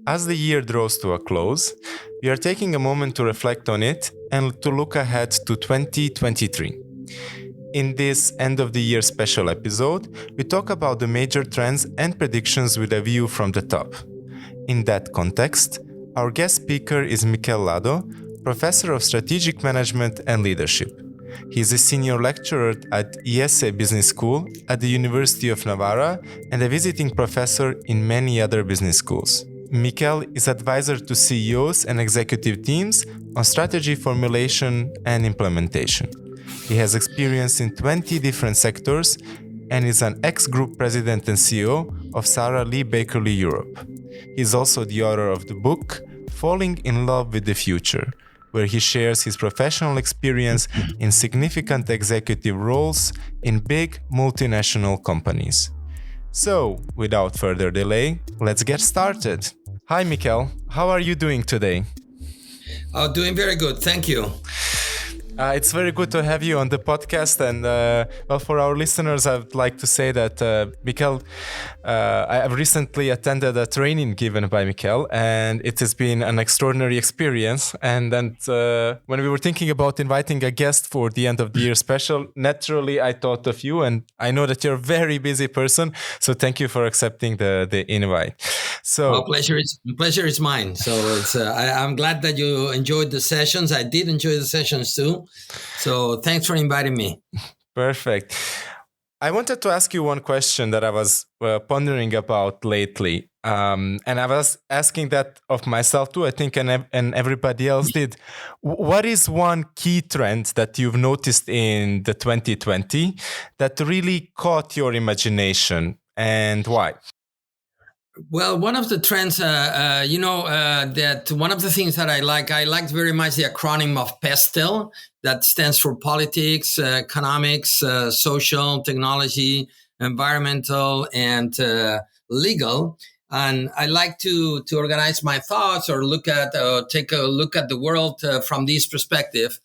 As the year draws to a close, we are taking a moment to reflect on it and to look ahead to 2023. In this end of the year special episode, we talk about the major trends and predictions with a view from the top. In that context, our guest speaker is Miquel Lladó, Professor of Strategic Management and Leadership. He is a senior lecturer at IESE Business School at the University of Navarra and a visiting professor in many other business schools. Miquel is advisor to CEOs and executive teams on strategy formulation and implementation. He has experience in 20 different sectors and is an ex-group president and CEO of Sarah Lee Bakerly Europe. He is also the author of the book Falling in Love with the Future, where he shares his professional experience in significant executive roles in big multinational companies. So, without further delay, let's get started. Hi, Miquel. How are you doing today? Oh, doing very good. Thank you. It's very good to have you on the podcast. And well, for our listeners, I would like to say that Miquel, I have recently attended a training given by Miquel, and it has been an extraordinary experience. And when we were thinking about inviting a guest for the end of the year special, naturally, I thought of you, and I know that you're a very busy person. So thank you for accepting the invite. So well, pleasure is mine. So I'm glad that you enjoyed the sessions. I did enjoy the sessions too. So thanks for inviting me. Perfect. I wanted to ask you one question that I was pondering about lately. And I was asking that of myself too, I think, and everybody else did. What is one key trend that you've noticed in the 2020 that really caught your imagination, and why? Well, one of the trends, that one of the things that I liked very much the acronym of PESTEL, that stands for politics, economics, social, technology, environmental, and legal. And I like to organize my thoughts or take a look at the world from this perspective.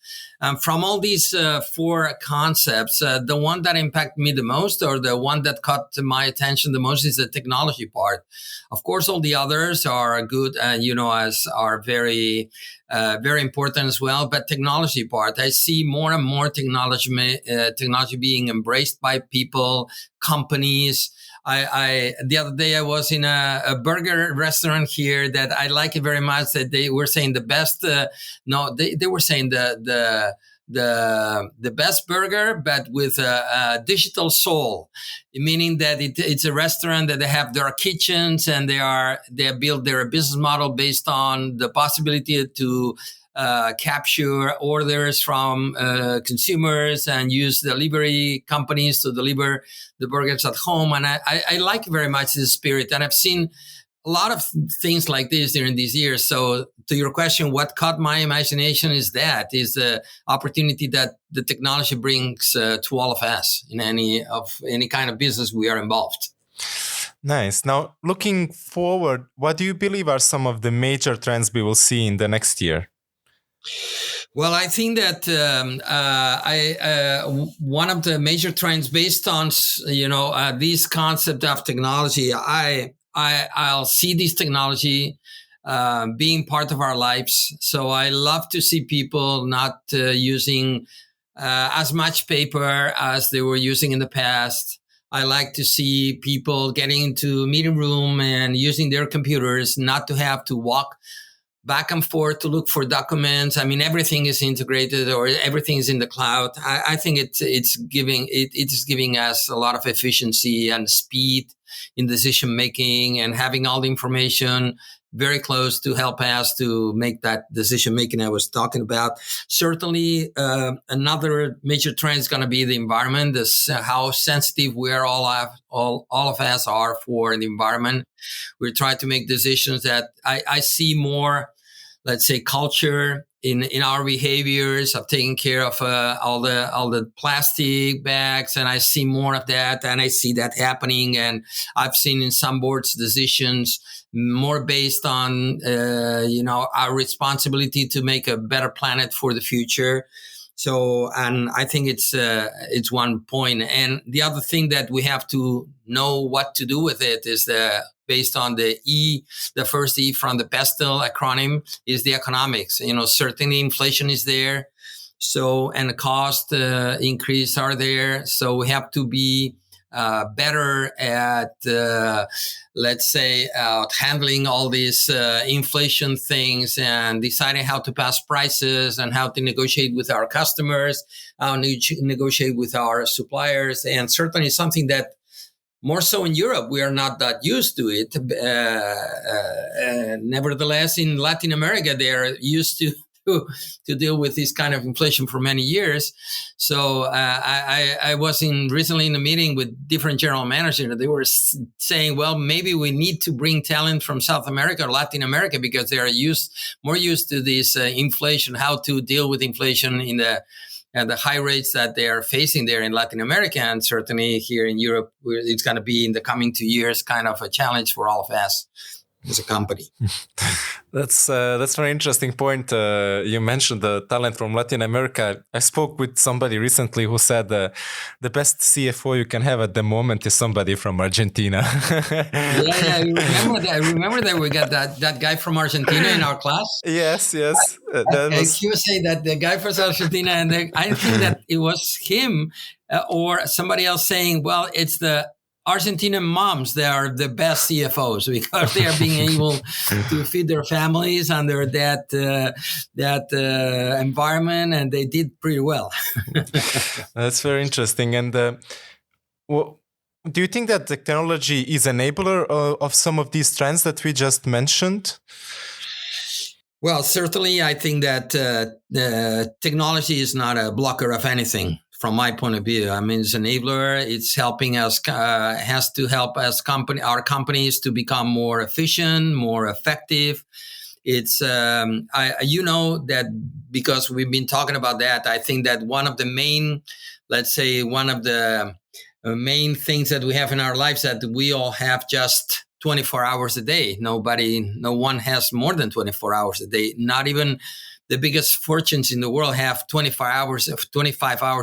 From all these four concepts, the one that impacted me the most, or the one that caught my attention the most, is the technology part. Of course, all the others are good, are very, very important as well. But technology part, I see more and more technology being embraced by people, companies. The other day I was in a burger restaurant here that I like it very much, that they were saying the best, they were saying the best burger, but with a digital soul, meaning that it's a restaurant that they have their kitchens, and they build their business model based on the possibility to capture orders from consumers and use delivery companies to deliver the burgers at home. And I like very much this spirit. And I've seen a lot of things like this during these years. So to your question, what caught my imagination is the opportunity that the technology brings to all of us in any kind of business we are involved. Nice. Now, looking forward, what do you believe are some of the major trends we will see in the next year? Well, I think that one of the major trends based on this concept of technology, I'll see this technology being part of our lives. So I love to see people not using as much paper as they were using in the past. I like to see people getting into a meeting room and using their computers, not to have to walk back and forth to look for documents. I mean, everything is integrated, or everything is in the cloud. I think it is giving us a lot of efficiency and speed in decision making, and having all the information very close to help us to make that decision making I was talking about. Certainly, another major trend is going to be the environment. How sensitive we are, all of us are, for the environment. We try to make decisions that I see more, let's say, culture in our behaviors of taking care of all the plastic bags, and I see more of that, and I see that happening. And I've seen in some boards decisions more based on our responsibility to make a better planet for the future. So, and I think it's one point. And the other thing that we have to know what to do with it is based on the first E from the PESTEL acronym is the economics. Certainly inflation is there. So, and the cost increase are there. So we have to be better at, let's say, handling all these inflation things and deciding how to pass prices and how to negotiate with our customers, how to negotiate with our suppliers. And certainly something that more so in Europe, we are not that used to it. Nevertheless, in Latin America, they are used to deal with this kind of inflation for many years. So I was recently in a meeting with different general managers. They were saying, well, maybe we need to bring talent from South America or Latin America because they are more used to this inflation, how to deal with inflation in the high rates that they are facing there in Latin America. And certainly here in Europe, it's going to be in the coming 2 years kind of a challenge for all of us as a company. That's a very interesting point. You mentioned the talent from Latin America. I spoke with somebody recently who said the best CFO you can have at the moment is somebody from Argentina. Yeah, I remember that we got that guy from Argentina in our class. Yes. He was saying that the guy from Argentina, and I think that it was him or somebody else saying, well, it's the Argentinian moms, they are the best CFOs because they are being able to feed their families under that environment, and they did pretty well. That's very interesting. And do you think that technology is an enabler of some of these trends that we just mentioned? Well, certainly, I think that technology is not a blocker of anything. From my point of view, I mean, it's an enabler. It's helping us, has to help us our companies to become more efficient, more effective. It's, that because we've been talking about that, I think that one of the main things that we have in our lives that we all have just 24 hours a day. No one has more than 24 hours a day, not even the biggest fortunes in the world have 25 hours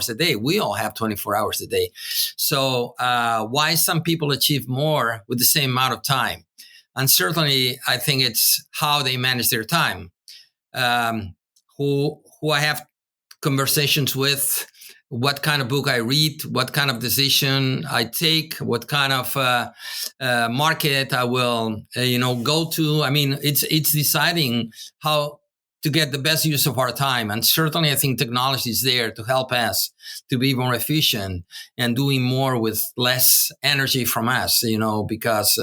a day. We all have 24 hours a day. So why some people achieve more with the same amount of time? And certainly, I think it's how they manage their time. Who I have conversations with, what kind of book I read, what kind of decision I take, what kind of market I will, go to. I mean, it's deciding how to get the best use of our time. And certainly I think technology is there to help us to be more efficient and doing more with less energy from us, because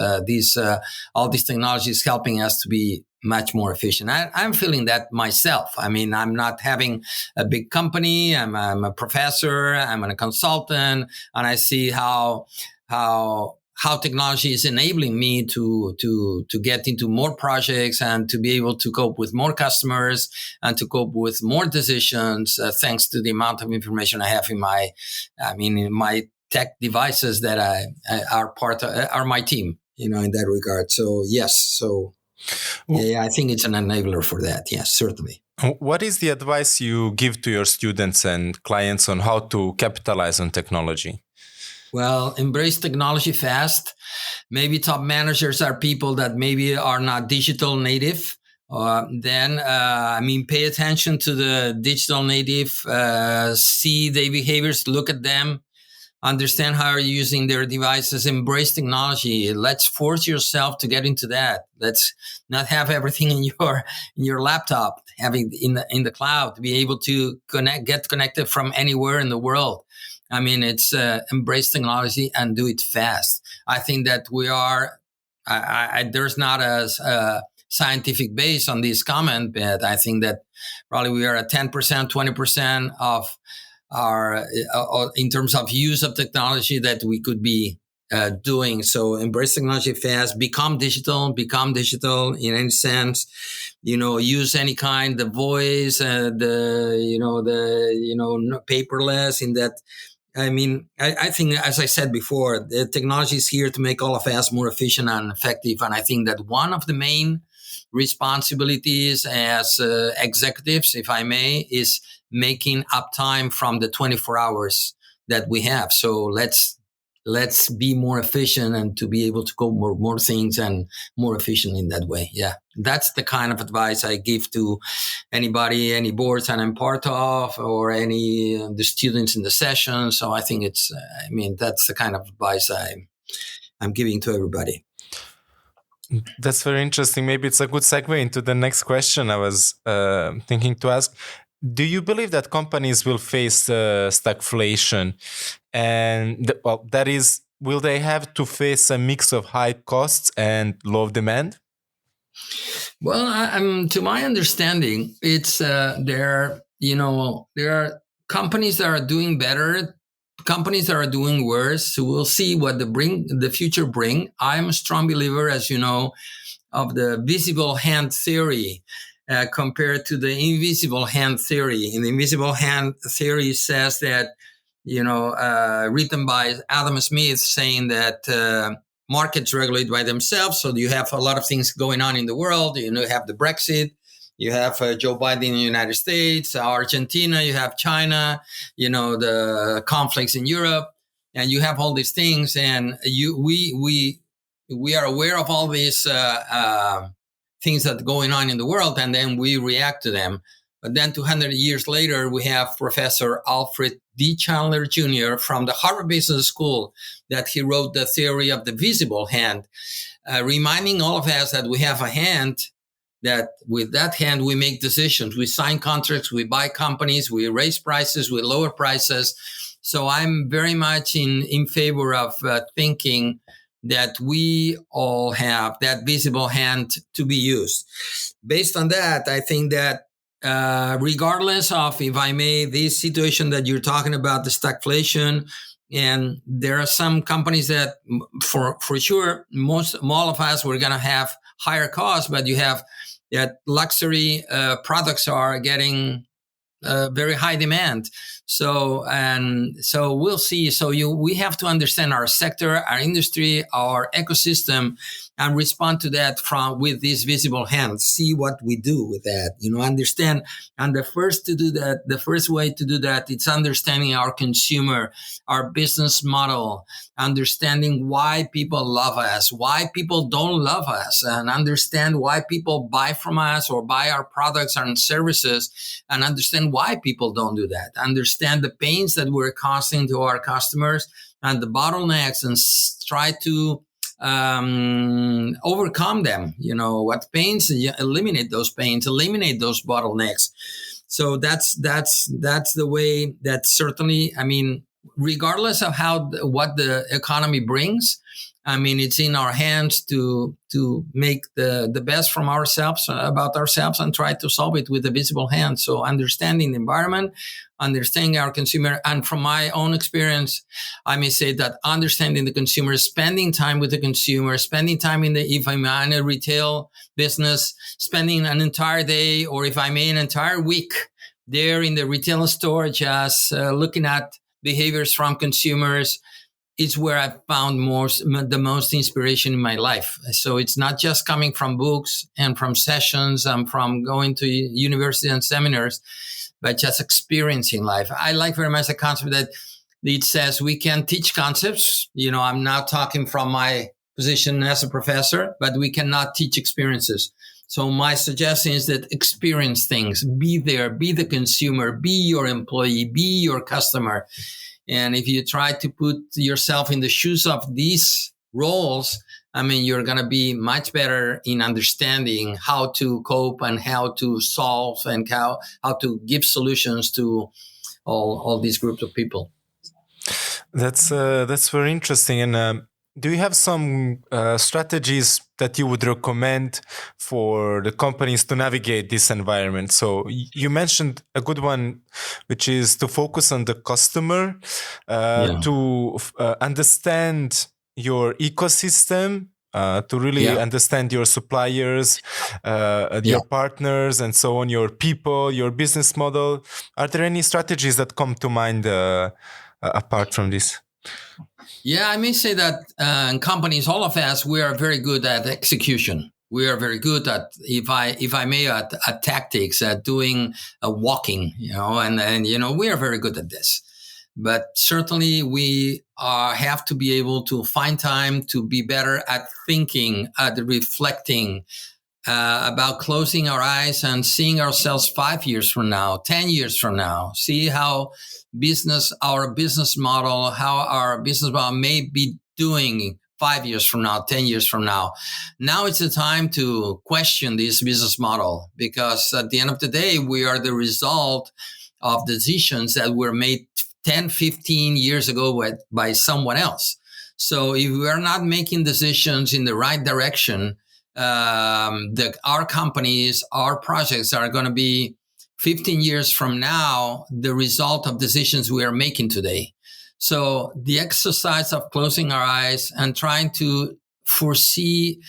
all these technology is helping us to be much more efficient. I'm feeling that myself. I mean, I'm not having a big company. I'm a professor. I'm a consultant, and I see how technology is enabling me to get into more projects and to be able to cope with more customers and to cope with more decisions, thanks to the amount of information I have in my tech devices that are my team, in that regard. So yes, yeah, I think it's an enabler for that. Yes, certainly. What is the advice you give to your students and clients on how to capitalize on technology? Well, embrace technology fast. Maybe top managers are people that maybe are not digital native. Pay attention to the digital native, see their behaviors, look at them, understand how you're using their devices, embrace technology. Let's force yourself to get into that. Let's not have everything in your laptop, having in the cloud, to be able to get connected from anywhere in the world. I mean, it's embrace technology and do it fast. I think that we are, there's not a scientific base on this comment, but I think that probably we are at 10%, 20% of our, in terms of use of technology that we could be doing. So embrace technology fast, become digital in any sense, use any the voice, paperless in that. I mean, I think, as I said before, the technology is here to make all of us more efficient and effective. And I think that one of the main responsibilities as executives, if I may, is making uptime from the 24 hours that we have. So let's be more efficient and to be able to go more things and more efficient in that way. Yeah, that's the kind of advice I give to anybody, any boards that I'm part of, or any the students in the session. So I think that's the kind of advice I'm giving to everybody. That's very interesting. Maybe it's a good segue into the next question I was thinking to ask. Do you believe that companies will face stagflation? And that is, will they have to face a mix of high costs and low demand? Well, to my understanding, it's there are companies that are doing better, companies that are doing worse. So we'll see what the future bring. I'm a strong believer, as you know, of the visible hand theory compared to the invisible hand theory. And the invisible hand theory says that, written by Adam Smith, saying that markets regulate by themselves. So you have a lot of things going on in the world. You have the Brexit, you have Joe Biden in the United States, Argentina, you have China, the conflicts in Europe, and you have all these things. And we are aware of all these things that are going on in the world, and then we react to them. But then 200 years later, we have Professor Alfred D. Chandler Jr. from the Harvard Business School, that he wrote the theory of the visible hand, reminding all of us that we have a hand, that with that hand, we make decisions. We sign contracts, we buy companies, we raise prices, we lower prices. So I'm very much in favor of thinking that we all have that visible hand to be used. Based on that, I think that regardless of, if I may, this situation that you're talking about, the stagflation, and there are some companies that for sure, all of us, we're going to have higher costs, but you have that luxury products are getting very high demand. So we'll see. So we have to understand our sector, our industry, our ecosystem, and respond to that with this visible hand. See what we do with that. Understand. And the first way to do that, it's understanding our consumer, our business model, understanding why people love us, why people don't love us, and understand why people buy from us or buy our products and services, and understand why people don't do that. Understand the pains that we're causing to our customers and the bottlenecks, and try to overcome them. What pains, eliminate those pains, eliminate those bottlenecks. So that's the way that certainly, regardless of what the economy brings, it's in our hands to make the best from ourselves, about ourselves, and try to solve it with a visible hand. So understanding the environment, understanding our consumer, and from my own experience, I may say that understanding the consumer, spending time with the consumer, spending time if I'm in a retail business, spending an entire day, or if I may, an entire week there in the retail store, just looking at behaviors from consumers, is where I found the most inspiration in my life. So it's not just coming from books and from sessions and from going to university and seminars, but just experiencing life. I like very much the concept that it says we can teach concepts. I'm now talking from my position as a professor, but we cannot teach experiences. So my suggestion is that experience things, be there, be the consumer, be your employee, be your customer. And if you try to put yourself in the shoes of these roles, you're going to be much better in understanding how to cope and how to solve and how to give solutions to all these groups of people. That's very interesting. And do you have some strategies that you would recommend for the companies to navigate this environment? So you mentioned a good one, which is to focus on the customer, to understand your ecosystem, to really understand your suppliers, your partners, and so on, your people, your business model. Are there any strategies that come to mind apart from this? Yeah, I may say that in companies, all of us, we are very good at execution. We are very good at, if I may, at tactics, at doing walking, we are very good at this. But certainly we have to be able to find time to be better at thinking, at reflecting, about closing our eyes and seeing ourselves 5 years from now, 10 years from now, see how our business model, how our business model may be doing 5 years from now, 10 years from now. Now it's the time to question this business model, because at the end of the day, we are the result of decisions that were made 10, 15 years ago by someone else. So if we are not making decisions in the right direction, our companies, our projects are going to be 15 years from now the result of decisions we are making today. So the exercise of closing our eyes and trying to see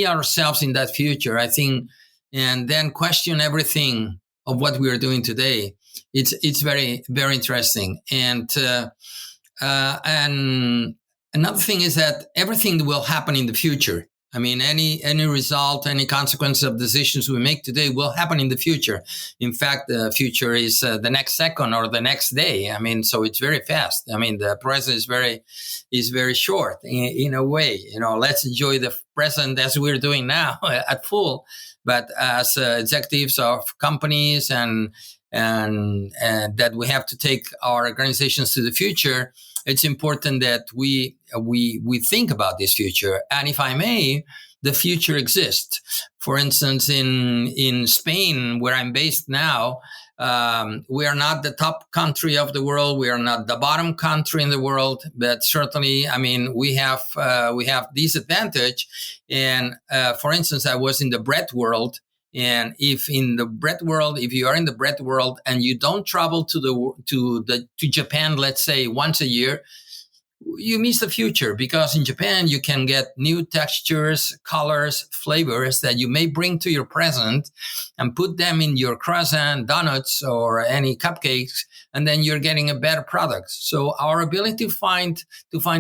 ourselves in that future, I think, and then question everything of what we are doing today. It's very, very interesting. And another thing is that everything will happen in the future. I mean, any result, any consequence of decisions we make today will happen in the future. In fact, the future is the next second or the next day. I mean, so it's very fast. I mean, the present is very short in a way. Let's enjoy the present as we're doing now at full. But as executives of companies and that we have to take our organizations to the future, it's important that we think about this future. And if I may, the future exists. For instance, in Spain, where I'm based now, we are not the top country of the world. We are not the bottom country in the world. But certainly, I mean, we have this advantage. And for instance, I was in the bread world. And if you are in the bread world and you don't travel to Japan, let's say once a year, you miss the future, because in Japan you can get new textures, colors, flavors that you may bring to your present and put them in your croissant, donuts, or any cupcakes, and then you're getting a better product. So our ability to find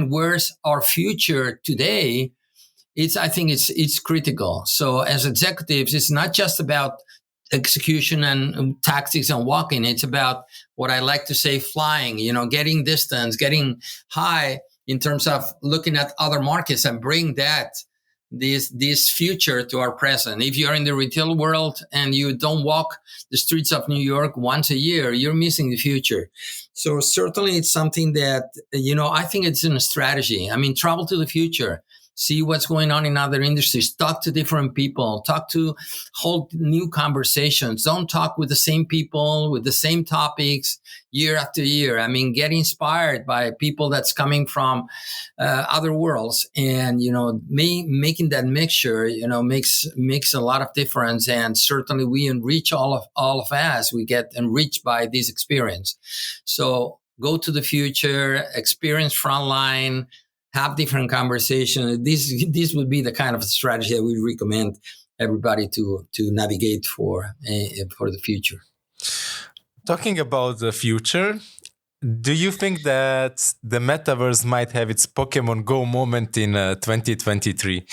where's our future today, I think it's critical. So as executives, it's not just about execution and tactics and walking. It's about what I like to say, flying, getting distance, getting high in terms of looking at other markets and bring this future to our present. If you're in the retail world and you don't walk the streets of New York once a year, you're missing the future. So certainly it's something that, I think it's in a strategy. I mean, travel to the future. See what's going on in other industries, talk to different people, hold new conversations. Don't talk with the same people, with the same topics year after year. I mean, get inspired by people that's coming from other worlds, and, making that mixture, makes a lot of difference. And certainly we enrich all of us. We get enriched by this experience. So go to the future, experience frontline, have different conversations. This would be the kind of strategy that we recommend everybody to navigate for the future. Talking about the future, do you think that the metaverse might have its Pokemon Go moment in 2023?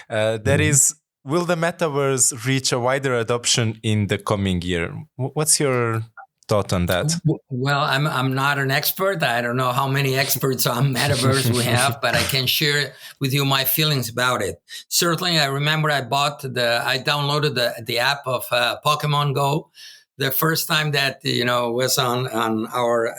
That is, will the metaverse reach a wider adoption in the coming year? What's your thought on that? Well, I'm not an expert. I don't know how many experts on metaverse we have, but I can share with you my feelings about it. Certainly, I remember I downloaded the app of Pokemon Go the first time that was on our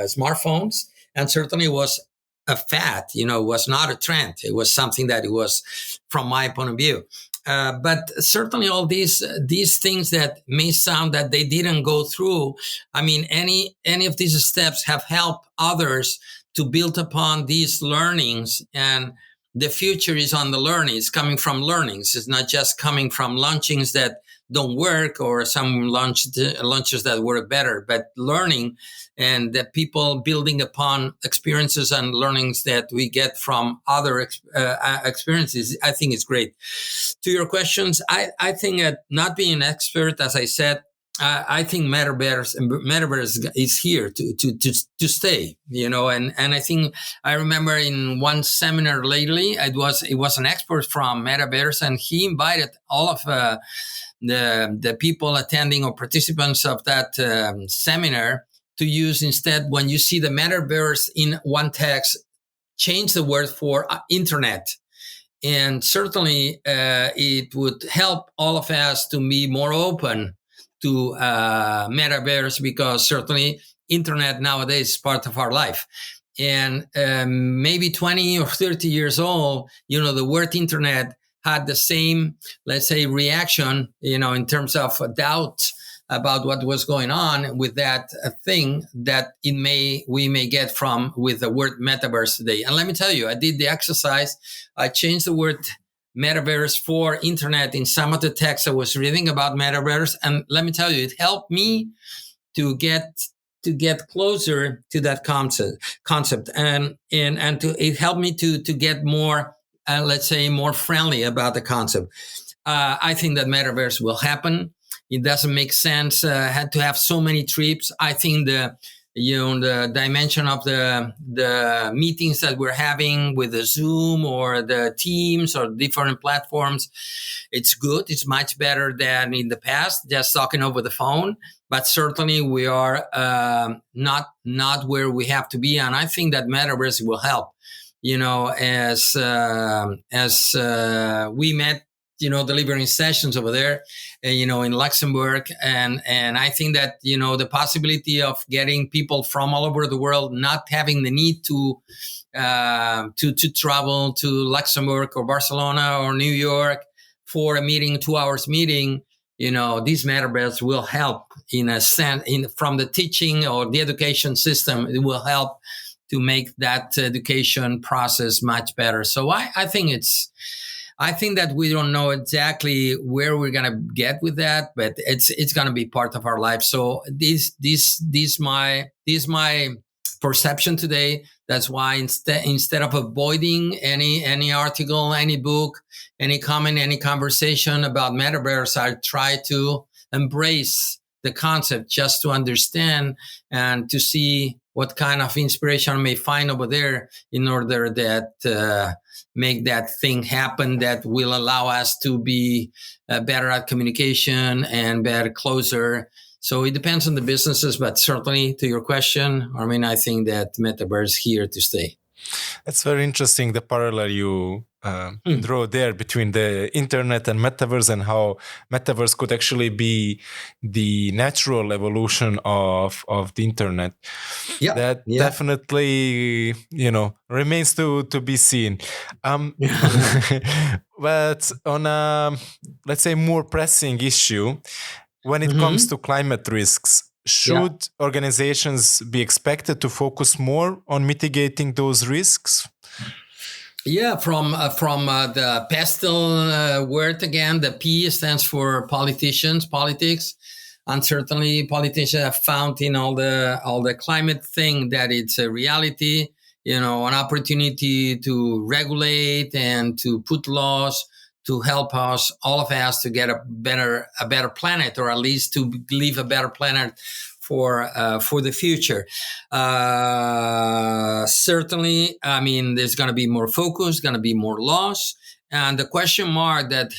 smartphones, and certainly was a fad. Was not a trend. It was something that it was, from my point of view. But certainly all these things that may sound that they didn't go through, I mean, any of these steps have helped others to build upon these learnings. And the future is on the learnings, coming from learnings. It's not just coming from launchings that don't work or some launches that work better, but learning, and that people building upon experiences and learnings that we get from other experiences, I think is great. To your questions, I think that not being an expert, as I said, I think metaverse is here to stay, and I think I remember in one seminar lately, it was an expert from metaverse, and he invited all of the people attending or participants of that seminar to use instead, when you see the metaverse in one text, change the word for internet. And certainly it would help all of us to be more open to metaverse, because certainly internet nowadays is part of our life. And maybe 20 or 30 years old, the word internet had the same, let's say, reaction, in terms of doubt about what was going on with that thing that we may get from with the word metaverse today. And let me tell you, I did the exercise. I changed the word metaverse for internet in some of the texts I was reading about metaverse, and let me tell you, it helped me to get closer to that concept, and it helped me to get more, let's say, more friendly about the concept. I think that metaverse will happen. It doesn't make sense had to have so many trips. I think the dimension of the meetings that we're having with the Zoom or the Teams or different platforms, it's good. It's much better than in the past, just talking over the phone. But certainly we are not where we have to be, and I think that metaverse will help. As we met, delivering sessions over there, in Luxembourg. And I think that, the possibility of getting people from all over the world, not having the need to travel to Luxembourg or Barcelona or New York for a meeting, 2 hours meeting, these metaverse will help in a sense, from the teaching or the education system. It will help to make that education process much better. So I think that we don't know exactly where we're going to get with that, but it's going to be part of our life. So this my perception today. That's why instead of avoiding any article, any book, any comment, any conversation about metaverse, I try to embrace the concept just to understand and to see what kind of inspiration I may find over there in order that make that thing happen that will allow us to be better at communication and better closer. So it depends on the businesses, but certainly to your question, I think that metaverse is here to stay. It's very interesting, the parallel you draw there between the internet and metaverse, and how metaverse could actually be the natural evolution of the internet. Yeah, that definitely remains to be seen. But on a, let's say, more pressing issue, when it comes to climate risks, should organizations be expected to focus more on mitigating those risks? Yeah, from the pastel word again, the P stands for politics, and certainly politicians have found in all the climate thing that it's a reality, an opportunity to regulate and to put laws to help us, all of us, to get a better planet, or at least to leave a better planet for the future. Certainly, there's going to be more focus, going to be more laws, and the question mark that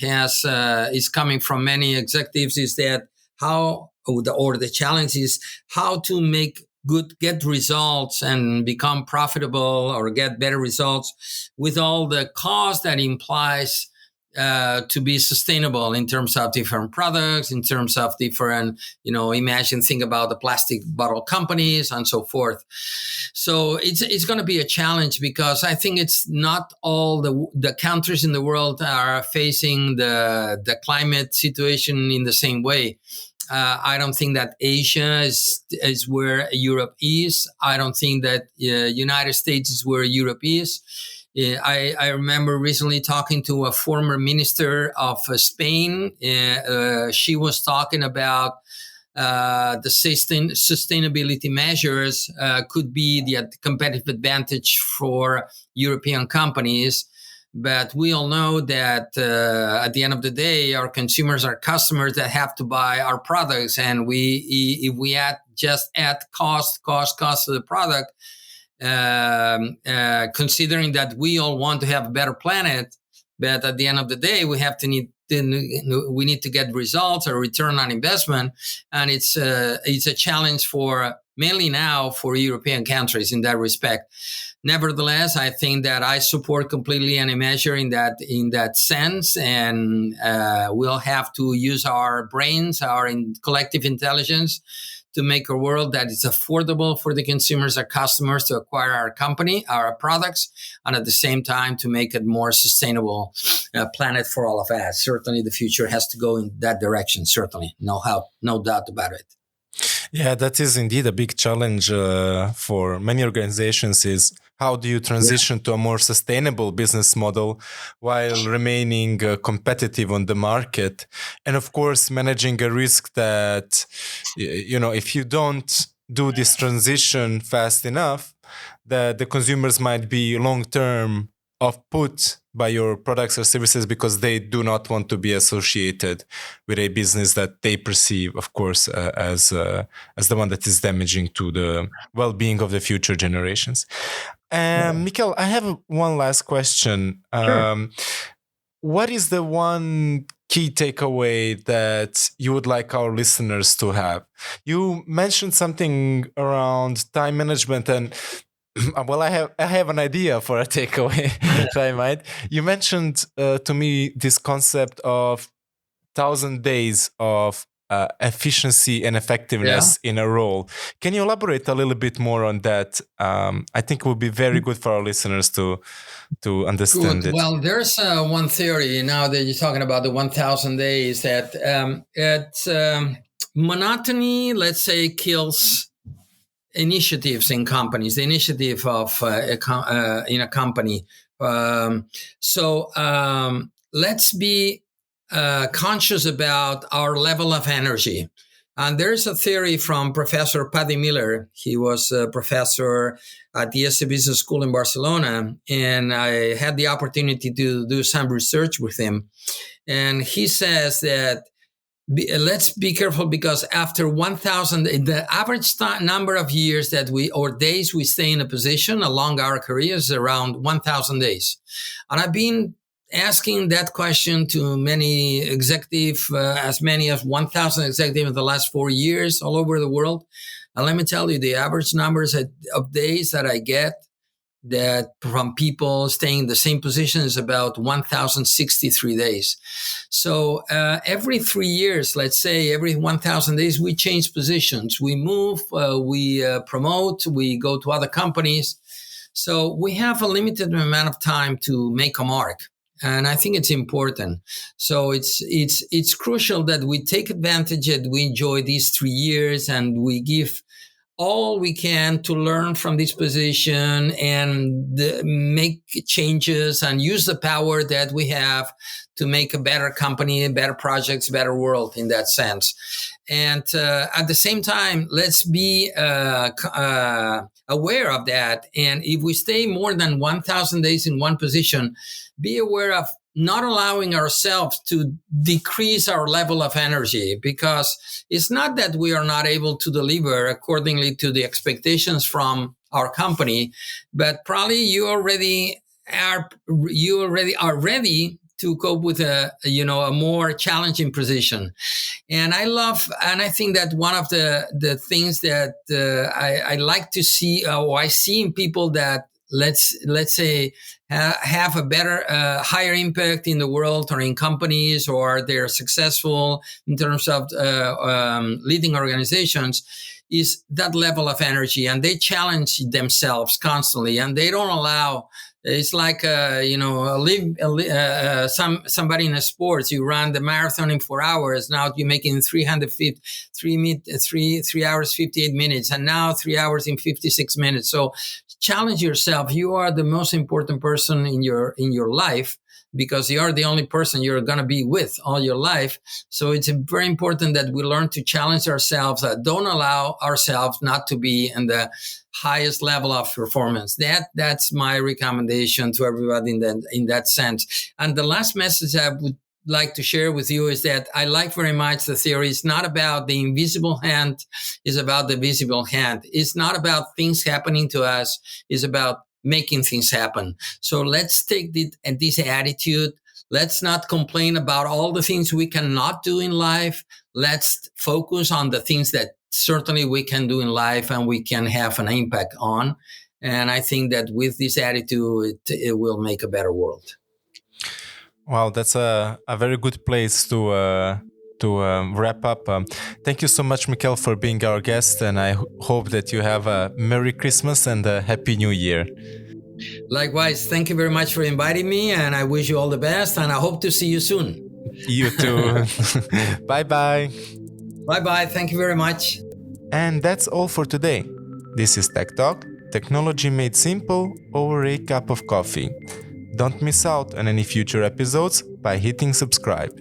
is coming from many executives is that the challenge is how to get results and become profitable or get better results with all the cost that implies to be sustainable in terms of different products, in terms of different, think about the plastic bottle companies and so forth. So it's going to be a challenge, because I think it's not all the countries in the world are facing the climate situation in the same way. I don't think that Asia is where Europe is. I don't think that United States is where Europe is. I remember recently talking to a former minister of Spain. She was talking about the sustainability measures could be the competitive advantage for European companies. But we all know that at the end of the day, our consumers are customers that have to buy our products. And if we add cost to the product, considering that we all want to have a better planet, but at the end of the day, we need to get results or return on investment, and it's a challenge for mainly now for European countries in that respect. Nevertheless, I think that I support completely any measure in that sense, and we'll have to use our brains, our collective intelligence, to make a world that is affordable for the consumers or customers to acquire our products, and at the same time to make it more sustainable planet for all of us. Certainly the future has to go in that direction, certainly. No doubt about it. Yeah, that is indeed a big challenge for many organizations, is how do you transition to a more sustainable business model while remaining competitive on the market? And of course, managing a risk that, if you don't do this transition fast enough, the consumers might be long-term off-put by your products or services because they do not want to be associated with a business that they perceive, of course, as the one that is damaging to the well-being of the future generations. Miquel, I have one last question. Sure. What is the one key takeaway that you would like our listeners to have? You mentioned something around time management, and well, I have an idea for a takeaway, if I might. You mentioned to me this concept of 1,000 days of efficiency and effectiveness in a role. Can you elaborate a little bit more on that? I think it would be very good for our listeners to understand it. Well, there's one theory now that you're talking about the 1,000 days that monotony, let's say, kills initiatives in companies, the initiative of in a company. So let's be conscious about our level of energy. And there's a theory from Professor Paddy Miller. He was a professor at the ESE Business School in Barcelona, and I had the opportunity to do some research with him. And he says that let's be careful, because after 1,000, the average number of years or days we stay in a position along our careers is around 1,000 days. And I've been asking that question to many executives, as many as 1,000 executives in the last 4 years all over the world. And let me tell you, the average numbers of days that I get that from people staying in the same position is about 1,063 days. So every 3 years, let's say every 1,000 days, we change positions. We move, we promote, we go to other companies. So we have a limited amount of time to make a mark. And I think it's important. So it's crucial that we take advantage, that we enjoy these 3 years, and we give all we can to learn from this position and make changes and use the power that we have to make a better company, better projects, better world in that sense. And at the same time, let's be aware of that. And if we stay more than 1,000 days in one position, be aware of not allowing ourselves to decrease our level of energy, because it's not that we are not able to deliver accordingly to the expectations from our company, but probably you already are ready to cope with a more challenging position. And I think that one of the things that I like to see, or I see in people that let's say have a better, higher impact in the world or in companies, or they're successful in terms of leading organizations, is that level of energy, and they challenge themselves constantly, and they don't allow. It's like somebody in a sports. You run the marathon in 4 hours. Now you're making 3 hours 58 minutes, and now 3 hours in 56 minutes. So challenge yourself. You are the most important person in your life, because you are the only person you're going to be with all your life. So it's very important that we learn to challenge ourselves. Don't allow ourselves not to be in the highest level of performance. That's my recommendation to everybody in that sense. And the last message I would like to share with you is that I like very much the theory. It's not about the invisible hand, it's about the visible hand. It's not about things happening to us, it's about making things happen. So let's take this attitude. Let's not complain about all the things we cannot do in life. Let's focus on the things that certainly we can do in life and we can have an impact on. And I think that with this attitude, it will make a better world. Wow, that's a very good place to wrap up. Thank you so much, Miquel, for being our guest, and I hope that you have a Merry Christmas and a Happy New Year. Likewise, thank you very much for inviting me, and I wish you all the best, and I hope to see you soon. You too. Bye-bye. Bye-bye. Thank you very much. And that's all for today. This is Tech Talk, technology made simple over a cup of coffee. Don't miss out on any future episodes by hitting subscribe.